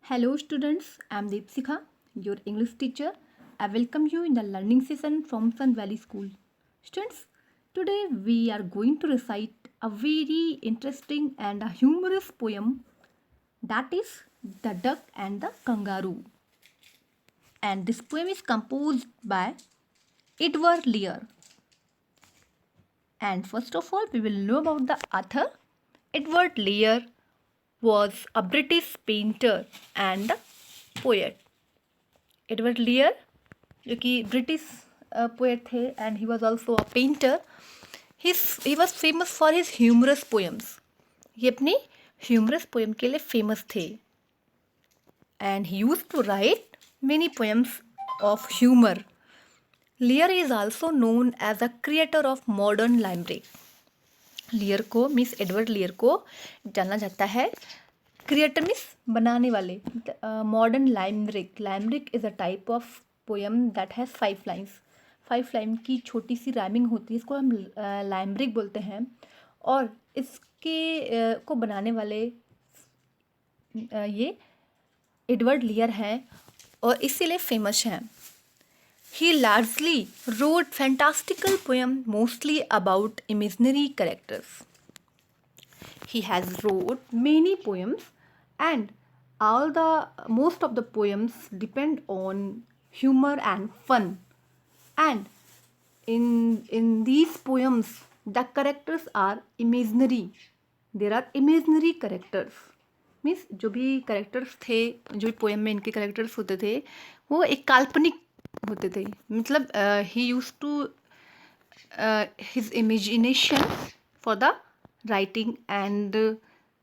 Hello students, I am Deepsika, your English teacher. I welcome you in the learning session from Sun Valley School. Students, today we are going to recite a very interesting and a humorous poem, that is The Duck and the Kangaroo. And this poem is composed by Edward Lear. And first of all, we will know about the author. Edward Lear was a British painter and poet. Edward Lear जो कि British poet थे and he was also a painter. He was famous for his humorous poems. ये अपनी humorous poem के लिए famous थे and he used to write many poems of humour. Lear is also known as a creator of modern limerick. Lear को Miss Edward Lear को जाना जाता है क्रिएटर मीन्स बनाने वाले. Modern limerick. Limerick is a type of poem that has 5 lines. 5 line की छोटी सी rhyming होती है, इसको हम लाइमरिक बोलते हैं. और इसके को बनाने वाले ये एडवर्ड लेयर हैं और इसीलिए फेमस हैं. He largely wrote fantastical poem mostly about imaginary characters. He has wrote many poems and most of the poems depend on humor and fun. And in these poems the characters are imaginary. There are imaginary characters. Means जो भी characters थे, जो भी poem में इनके characters होते थे वो एक काल्पनिक होते थे. मतलब he use to his imagination for the writing and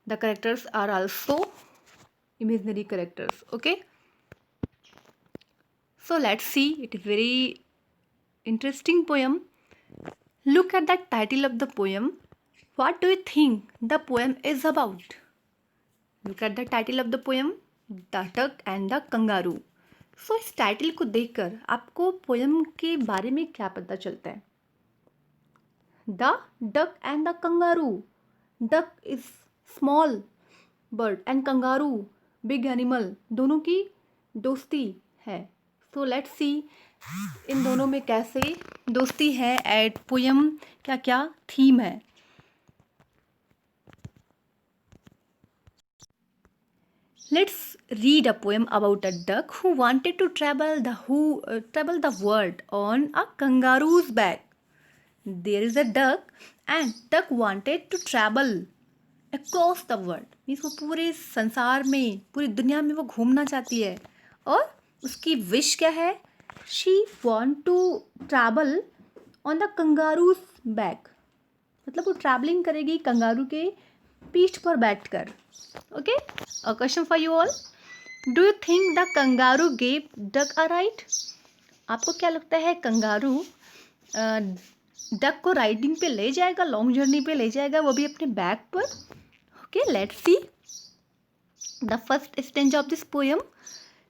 the characters are also imaginary characters. Okay, so let's see. It is very interesting poem. Look at the title of the poem. What do you think the poem is about? Look at the title of the poem, The Duck and the Kangaroo. So इस title को देखकर आपको poem के बारे में क्या पता चलता है? The Duck and the Kangaroo. Duck is small bird and kangaroo big animal. दोनों की दोस्ती है. So let's see इन दोनों में कैसे दोस्ती है एट पोएम क्या क्या थीम है. Let's read a poem about a duck who wanted to travel the world on a kangaroo's back. There is a duck and duck wanted to travel across the world. Means वो पूरे संसार में, पूरी दुनिया में वो घूमना चाहती है और उसकी विश क्या है? She want to travel on the kangaroo's back. मतलब वो ट्रैवलिंग करेगी कंगारू के पीठ पर बैठकर. Okay, a question for you all. Do you think the kangaroo gave duck a ride? आपको क्या लगता है कंगारू डक को राइडिंग पे ले जाएगा, लॉन्ग जर्नी पे ले जाएगा, वो भी अपने बैक पर? Okay, let's see the first stanza of this poem.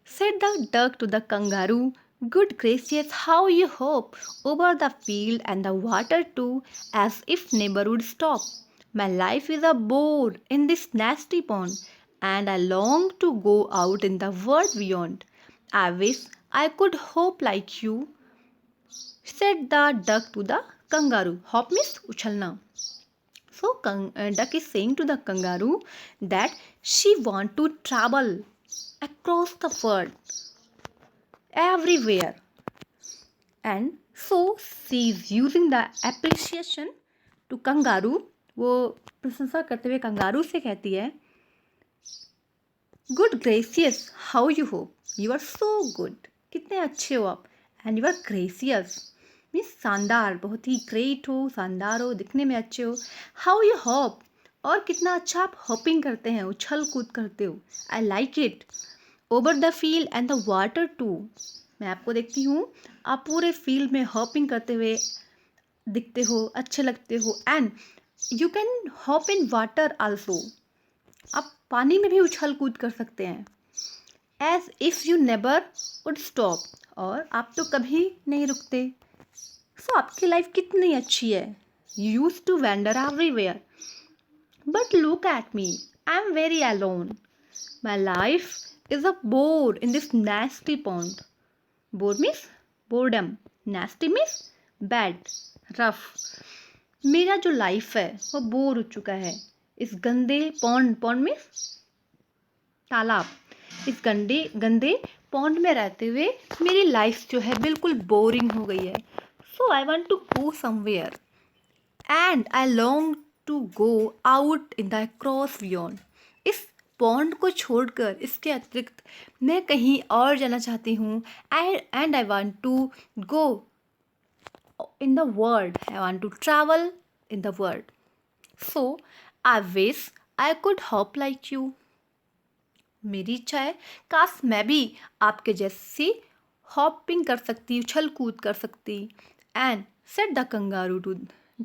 Said the duck to the kangaroo, "Good gracious, how you hop over the field and the water too, as if never would stop. My life is a bore in this nasty pond, and I long to go out in the world beyond. I wish I could hop like you," said the duck to the kangaroo. Hop means उछलना. So duck is saying to the kangaroo that she want to travel across the world, everywhere, and so she is using the appreciation to kangaroo. वो प्रशंसा करते हुए kangaroo से कहती है, good gracious how you hop. You are so good. कितने अच्छे हो आप. And you are gracious means शानदार, बहुत ही ग्रेट हो, शानदार हो, दिखने में अच्छे हो. हाउ यू हॉप, और कितना अच्छा आप हॉपिंग करते हैं, उछल कूद करते हो. I like it. Over the field and the water too. मैं आपको देखती हूँ आप पूरे फील्ड में हॉपिंग करते हुए दिखते हो, अच्छे लगते हो. And you can hop in water also. आप पानी में भी उछल कूद कर सकते हैं. As if you never would stop, और आप तो कभी नहीं रुकते. सो आपकी लाइफ कितनी अच्छी है. You use to wander everywhere, but look at me, I am very alone. My life is a bore in this nasty pond. Bore means boredom. Nasty means bad, rough. मेरा जो लाइफ है वो bore हो चुका है इस गंदे pond, pond means तालाब, इस गंदे गंदे पॉन्ड में रहते हुए मेरी लाइफ जो है बिल्कुल बोरिंग हो गई है. So I want to go somewhere and I long to go out in the cross beyond. इस पॉन्ड को छोड़कर, इसके अतिरिक्त मैं कहीं और जाना चाहती हूँ. And I want to go in the world. I want to travel in the world. So I wish I could hop like you. मेरी इच्छा है काश मैं भी आपके जैसी हॉपिंग कर सकती, उछल कूद कर सकती. And set the kangaroo to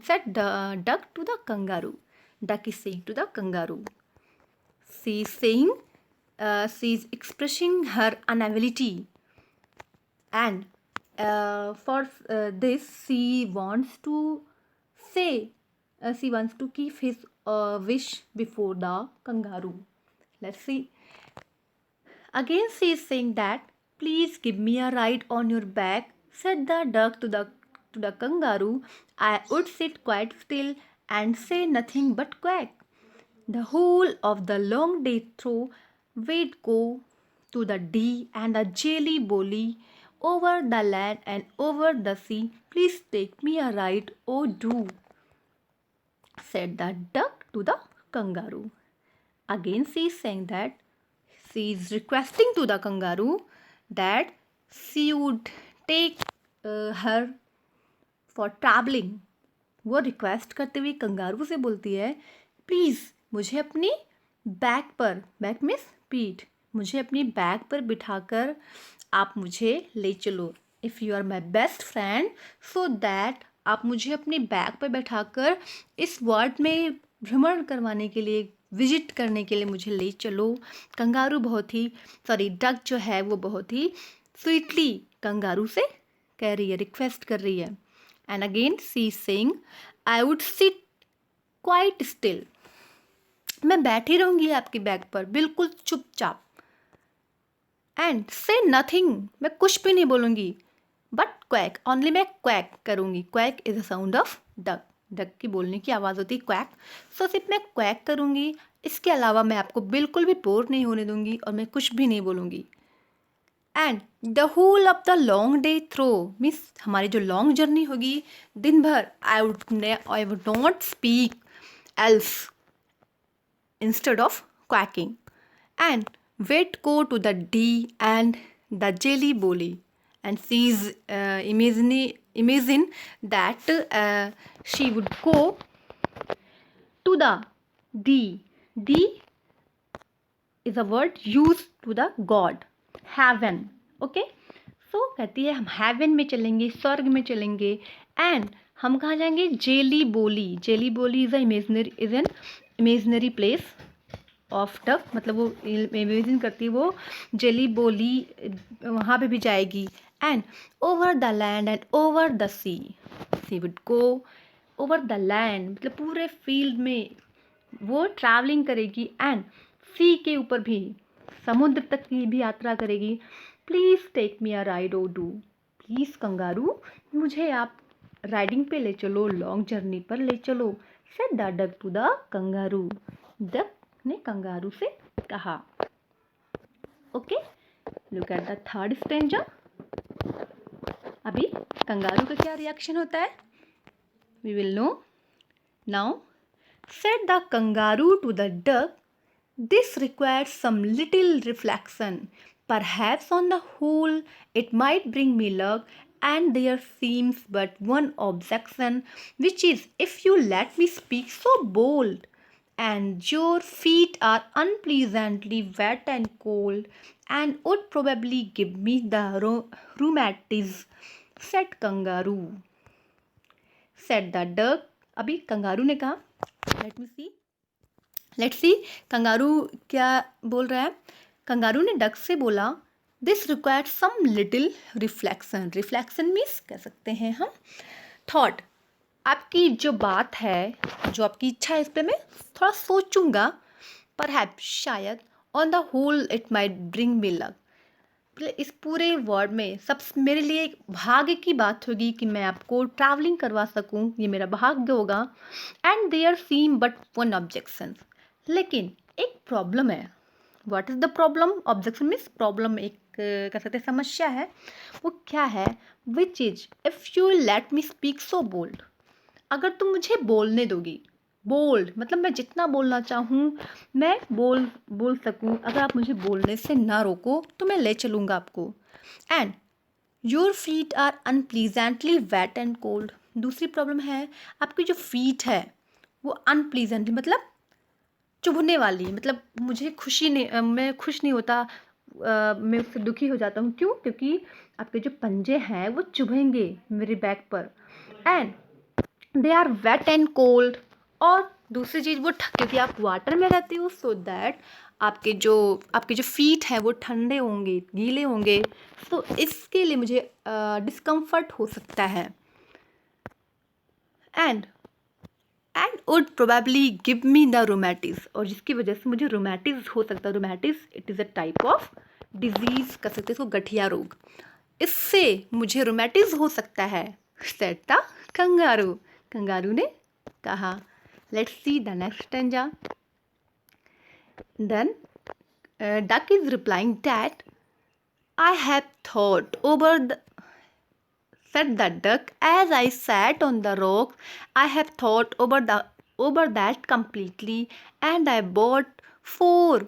set the duck to the kangaroo. Duck is saying to the kangaroo. She is saying, she is expressing her inability. And for this she wants to say, she wants to keep his wish before the kangaroo. Let's see. Again she is saying that, please give me a ride on your back, said the duck to the kangaroo. I would sit quite still and say nothing but quack. The whole of the long day through we'd go to the Dee and the Jelly Bolly, over the land and over the sea. Please take me a ride, oh do, said the duck to the kangaroo. Again she is saying that, she is requesting to the kangaroo that she would take her for traveling. वो request करते हुए kangaroo से बोलती है, please मुझे अपनी back पर, back means पीठ, मुझे अपनी बैक पर बिठाकर आप मुझे ले चलो. If you are my best friend so that, आप मुझे अपनी बैक पर बैठाकर इस वर्ल्ड में भ्रमण करवाने के लिए, विजिट करने के लिए मुझे ले चलो. कंगारू बहुत ही, सॉरी डक जो है वो बहुत ही स्वीटली कंगारू से कह रही है, रिक्वेस्ट कर रही है. And again she is saying, I would sit quite still. मैं बैठी रहूँगी आपकी बैक पर बिल्कुल चुपचाप. एंड से नथिंग, मैं कुछ भी नहीं बोलूँगी. बट क्वैक, ओनली मैं क्वैक करूँगी. Quack is a sound of duck. Duck की बोलने की आवाज़ होती है क्वैक. सो सिर्फ मैं क्वैक करूँगी, इसके अलावा मैं आपको बिल्कुल भी बोर नहीं होने दूँगी और मैं कुछ भी नहीं बोलूँगी. And the whole of the long day through means हमारी जो लॉन्ग जर्नी होगी दिन भर, I would not speak else instead of quacking. And we'd go to the Dee and the Jelly Bolly. And she's imagine that she would go to the Dee. Dee is a word used to the God, heaven. Okay, so कहती है हम heaven में चलेंगे, स्वर्ग में चलेंगे. And हम कहाँ जाएंगे? जेली बोली. जेली बोली is an imaginary place of duck, मतलब वो इमेजिन करती है वो जेली बोली वहाँ पे भी जाएगी. And over the land and over the sea, she would go over the land, मतलब पूरे फील्ड में वो ट्रैवलिंग करेगी. एंड सी के ऊपर भी, समुद्र तक की भी यात्रा करेगी. Please take me a ride o do. Please kangaroo मुझे आप राइडिंग पे ले चलो, लॉन्ग जर्नी पर ले चलो. Said the duck to the kangaroo. Duck ने कंगारू से कहा. Okay, look at the third stanza. अभी कंगारू का क्या रिएक्शन होता है we will know now. Said the kangaroo to the duck, this requires some little reflection, perhaps on the whole it might bring me luck, and there seems but one objection, which is if you let me speak so bold, and your feet are unpleasantly wet and cold, and would probably give me the rheumatism, said kangaroo. Said the duck. अभी kangaroo ने कहा, let's see kangaroo क्या बोल रहा है. Kangaroo ने duck से बोला, this required some little reflection. Reflection means कह सकते हैं हम थॉट. आपकी जो बात है, जो आपकी इच्छा है, इस पर मैं थोड़ा सोचूंगा. परहैप्स शायद, on the whole it might bring me luck. इस पूरे वर्ल्ड में सब मेरे लिए एक भाग्य की बात होगी कि मैं आपको ट्रैवलिंग करवा सकूं, ये मेरा भाग्य होगा। And there seem but one objection, लेकिन एक प्रॉब्लम है। What is the problem? Objection means problem, एक कह सकते हैं समस्या है। वो क्या है? Which is if you let me speak so bold, अगर तुम मुझे बोलने दोगी। बोल्ड मतलब मैं जितना बोलना चाहूँ मैं बोल बोल सकूँ, अगर आप मुझे बोलने से ना रोको तो मैं ले चलूँगा आपको। And your feet are unpleasantly wet and cold. दूसरी प्रॉब्लम है, आपकी जो फीट है वो अनप्लीजेंटली मतलब चुभने वाली, मतलब मुझे खुशी नहीं, मैं खुश नहीं होता, मैं उससे दुखी हो जाता हूँ। क्यों? क्योंकि आपके जो पंजे हैं वो चुभेंगे मेरे बैक पर। And they are wet and cold. और दूसरी चीज़ वो क्योंकि आप वाटर में रहते हो, सो दैट आपके जो फीट है वो ठंडे होंगे, गीले होंगे। तो इसके लिए मुझे डिस्कम्फर्ट हो सकता है। And and would probably give me the rheumatism, और जिसकी वजह से मुझे रोमैटिस हो सकता है। Rheumatism it is a type of disease, कह सकते हैं इसको गठिया रोग। इससे मुझे रोमैटिस हो सकता है, सेड द कंगारू। कंगारू ने कहा। Let's see the next stanza. Then duck is replying that I have thought over the, said the duck, as I sat on the rock. I have thought over that completely, and I bought four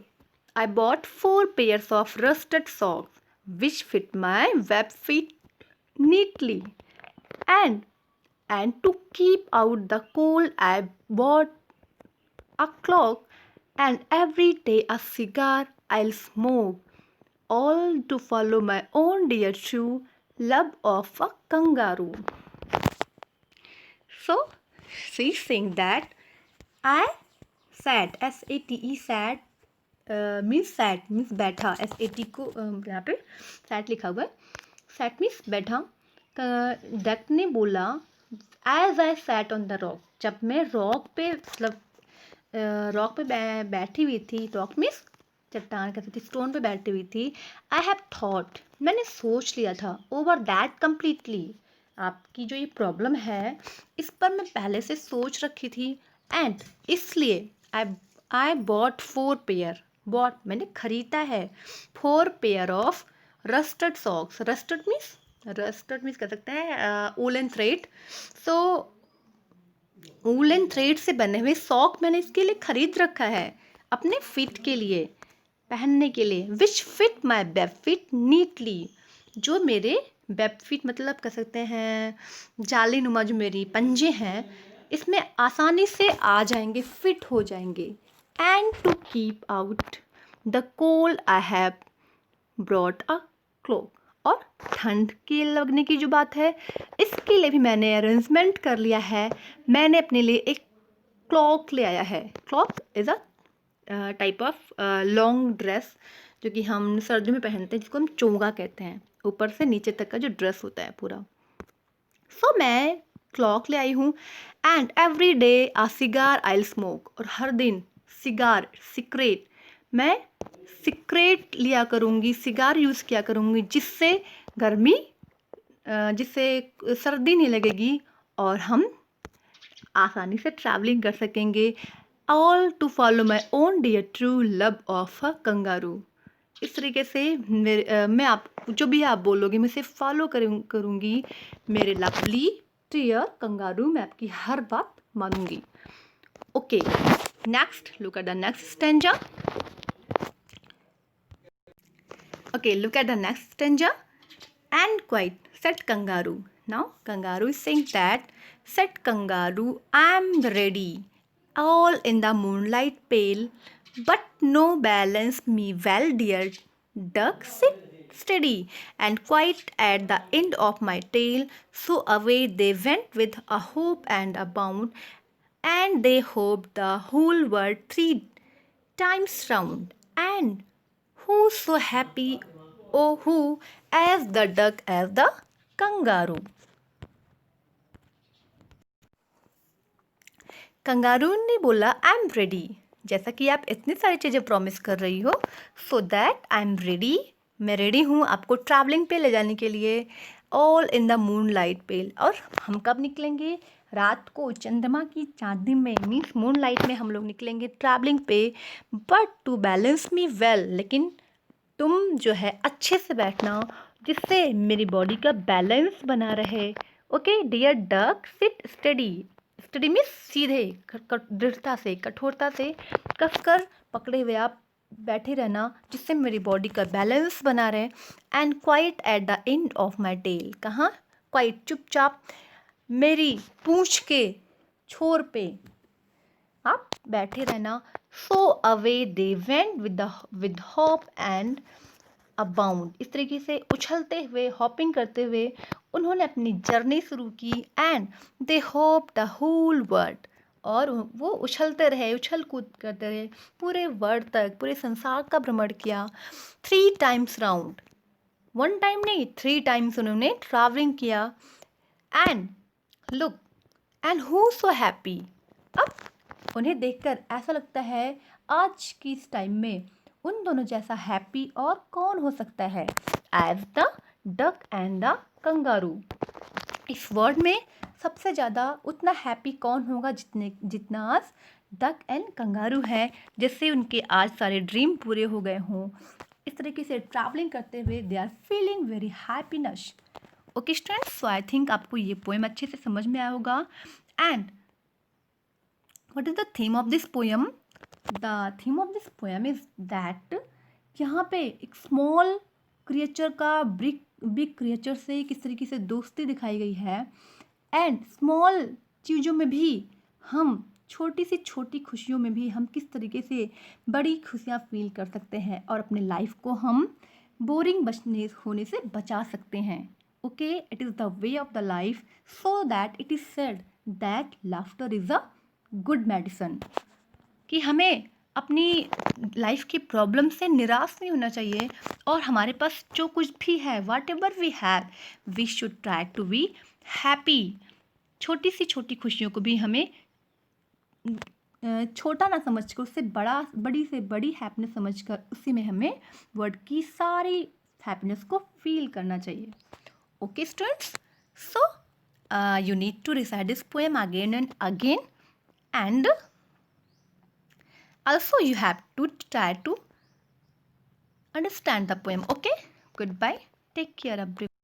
pairs of rusted socks, which fit my web feet neatly. And to keep out the cold, I bought a clock, and every day a cigar I'll smoke, all to follow my own dear true love of a kangaroo. So she's saying that I sat, SATE, sat means sat means बैठा, SAT को यहाँ पे sat लिखा हुआ है। sat means बैठा। Duck ने बोला as I sat on the rock, जब मैं रॉक पे मतलब रॉक पे बैठी हुई थी। रॉक मीन्स चट्टान, कहती थी स्टोन पे बैठी हुई थी। आई हैव थॉट, मैंने सोच लिया था। ओवर दैट कम्प्लीटली, आपकी जो ये प्रॉब्लम है इस पर मैं पहले से सोच रखी थी। एंड इसलिए I bought four pair, bought मैंने खरीदा है, four pair of rusted socks. Rusted means कह सकते हैं woollen thread. So woollen thread से बने हुए सॉक मैंने इसके लिए खरीद रखा है, अपने फिट के लिए, पहनने के लिए। Which fit my web feet neatly, जो मेरे वेब फिट मतलब कह सकते हैं जाली नुमा जो मेरी पंजे हैं इसमें आसानी से आ जाएंगे, फिट हो जाएंगे। And to keep out the cold I have brought a cloak, और ठंड के लगने की जो बात है इसके लिए भी मैंने अरेंजमेंट कर लिया है। मैंने अपने लिए एक क्लॉक ले आया है। Clock is a type of long dress जो कि हम सर्दियों में पहनते हैं, जिसको हम चोंगा कहते हैं, ऊपर से नीचे तक का जो ड्रेस होता है पूरा। सो मैं क्लॉक ले आई हूँ। And every day a cigar I smoke, और हर दिन सिगार सिक्रेट, मैं सिक्रेट लिया करूँगी, सिगार यूज़ किया करूँगी, जिससे गर्मी जिससे सर्दी नहीं लगेगी और हम आसानी से ट्रैवलिंग कर सकेंगे। All to follow my own dear true love of a kangaroo. इस तरीके से मैं आप जो भी आप बोलोगे मैं इसे फॉलो करूँगी मेरे लवली डियर कंगारू, मैं आपकी हर बात मानूंगी। Okay, next look at the next stanza. Okay, look at the next stanza. And quite, said kangaroo. Now, kangaroo is saying that, said kangaroo, I'm ready. All in the moonlight pale, but no balance me well, dear duck, sit steady and quite at the end of my tail. So away they went with a hope and a bound, and they hoped the whole world 3 times round. And who so happy, oh who, as the duck as the kangaroo. Kangaroo ने बोला I am ready, जैसा कि आप इतनी सारी चीज़ें promise कर रही हो, so that I am ready. मैं रेडी हूँ आपको ट्रैवलिंग पे ले जाने के लिए, all in the moon light पे। और हम कब निकलेंगे? रात को चंद्रमा की चांदनी में, मीन्स मून लाइट में हम लोग निकलेंगे ट्रैवलिंग पे। But to balance me well, लेकिन तुम जो है अच्छे से बैठना, जिससे मेरी बॉडी का बैलेंस बना रहे। Okay dear duck, sit steady. Steady means सीधे, दृढ़ता से, कठोरता से, कसकर पकड़े हुए आप बैठे रहना, जिससे मेरी बॉडी का बैलेंस बना रहे। And quite at the end of my tail, कहाँ? क्वाइट, चुपचाप मेरी पूंछ के छोर पे आप बैठे रहना। So away they went with hop and a bound. इस तरीके से उछलते हुए, हॉपिंग करते हुए उन्होंने अपनी जर्नी शुरू की। And they hop the whole world, और वो उछलते रहे, उछल कूद करते रहे, पूरे वर्ल्ड तक, पूरे संसार का भ्रमण किया 3 टाइम्स राउंड। 1 टाइम नहीं, 3 टाइम्स उन्होंने ट्रैवलिंग किया। And look, and who so happy. अब उन्हें देखकर ऐसा लगता है आज की इस टाइम में उन दोनों जैसा हैप्पी और कौन हो सकता है? As the duck and the kangaroo. इस वर्ड में सबसे ज़्यादा उतना हैप्पी कौन होगा जितना आज डक एंड कंगारू है, जिससे उनके आज सारे ड्रीम पूरे हो गए हों। इस तरीके से ट्रैवलिंग करते हुए they are feeling very happiness. Okay students, so I think आपको ये पोएम अच्छे से समझ में आया होगा। And what is the theme of this poem? The theme of this poem is that यहाँ पे एक स्मॉल क्रिएचर का बिग क्रिएचर से किस तरीके से दोस्ती दिखाई गई है। एंड स्मॉल चीज़ों में भी हम, छोटी सी छोटी खुशियों में भी हम किस तरीके से बड़ी खुशियाँ फील कर सकते हैं, और अपने लाइफ को हम बोरिंग बचने होने से बचा सकते हैं। Okay, it is the way of the life, so that it is said that laughter is a good medicine. कि हमें अपनी लाइफ की प्रॉब्लम से निराश नहीं होना चाहिए, और हमारे पास जो कुछ भी है, whatever we have, we should try to be happy. छोटी सी छोटी खुशियों को भी हमें छोटा ना समझकर, उससे बड़ी से बड़ी हैप्पीनेस समझकर उसी में हमें वर्ड की सारी हैप्पीनेस को फील करना चाहिए। Okay students, so you need to recite this poem again and again, and also you have to try to understand the poem. Okay, goodbye, take care everyone.